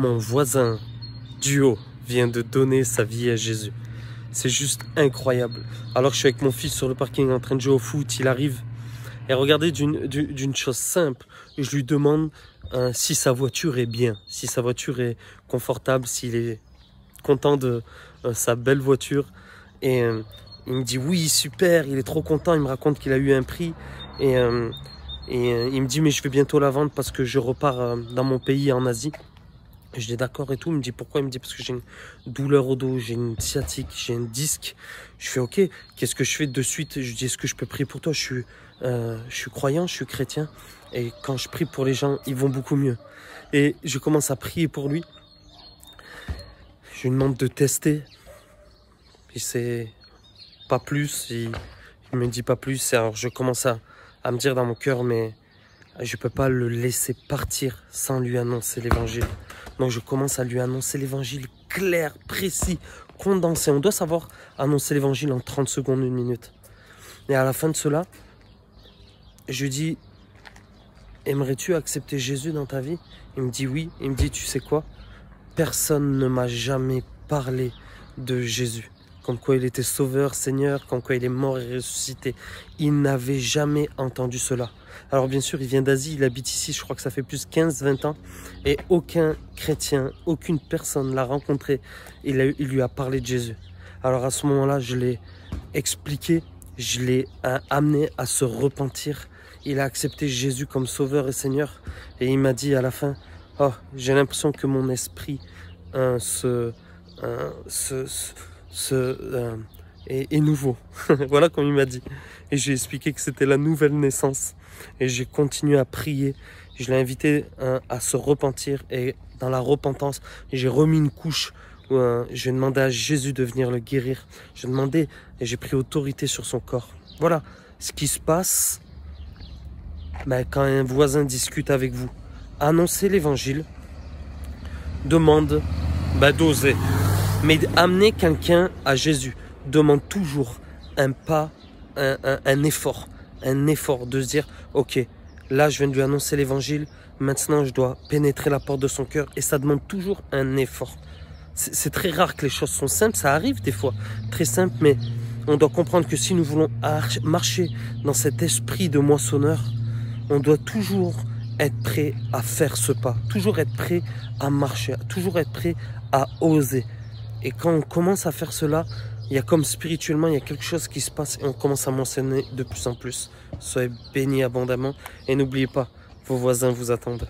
Mon voisin du haut vient de donner sa vie à Jésus. C'est juste incroyable. Alors que je suis avec mon fils sur le parking en train de jouer au foot, il arrive. Et regardez d'une chose simple, je lui demande si sa voiture est bien, si sa voiture est confortable, s'il est content de sa belle voiture. Et il me dit oui, super, il est trop content, il me raconte qu'il a eu un prix. Et il me dit mais je vais bientôt la vendre parce que je repars dans mon pays en Asie. Je dis d'accord et tout, il me dit pourquoi? Il me dit parce que j'ai une douleur au dos, j'ai une sciatique, j'ai un disque. Je fais ok, qu'est-ce que je fais de suite? Je dis est-ce que je peux prier pour toi? Je suis croyant, je suis chrétien et quand je prie pour les gens, ils vont beaucoup mieux. Et je commence à prier pour lui. Je lui demande de tester. Il sait pas plus, il me dit pas plus. Alors je commence à me dire dans mon cœur mais je peux pas le laisser partir sans lui annoncer l'évangile. Donc je commence à lui annoncer l'évangile clair, précis, condensé. On doit savoir annoncer l'évangile en 30 secondes, 1 minute. Et à la fin de cela, je lui dis, aimerais-tu accepter Jésus dans ta vie? Il me dit oui. Il me dit, tu sais quoi? Personne ne m'a jamais parlé de Jésus. Comme quoi il était sauveur, Seigneur, comme quoi il est mort et ressuscité. Il n'avait jamais entendu cela. Alors bien sûr, il vient d'Asie, il habite ici, je crois que ça fait plus de 15-20 ans. Et aucun chrétien, aucune personne l'a rencontré. Il lui a parlé de Jésus. Alors à ce moment-là, je l'ai expliqué, je l'ai amené à se repentir. Il a accepté Jésus comme sauveur et Seigneur. Et il m'a dit à la fin, oh, j'ai l'impression que mon esprit est nouveau. Voilà comme il m'a dit. Et j'ai expliqué que c'était la nouvelle naissance. Et j'ai continué à prier. Je l'ai invité à se repentir. Et dans la repentance, j'ai remis une couche où j'ai demandé à Jésus de venir le guérir. J'ai demandé et j'ai pris autorité sur son corps. Voilà ce qui se passe quand un voisin discute avec vous. Annoncez l'évangile. Demande d'oser. Mais amener quelqu'un à Jésus demande toujours un pas, un effort de se dire, ok, là je viens de lui annoncer l'évangile, maintenant je dois pénétrer la porte de son cœur et ça demande toujours un effort. C'est très rare que les choses sont simples, ça arrive des fois, très simple, mais on doit comprendre que si nous voulons marcher dans cet esprit de moissonneur, on doit toujours être prêt à faire ce pas, toujours être prêt à marcher, toujours être prêt à oser. Et quand on commence à faire cela, il y a comme spirituellement, il y a quelque chose qui se passe et on commence à mentionner de plus en plus. Soyez bénis abondamment et n'oubliez pas, vos voisins vous attendent.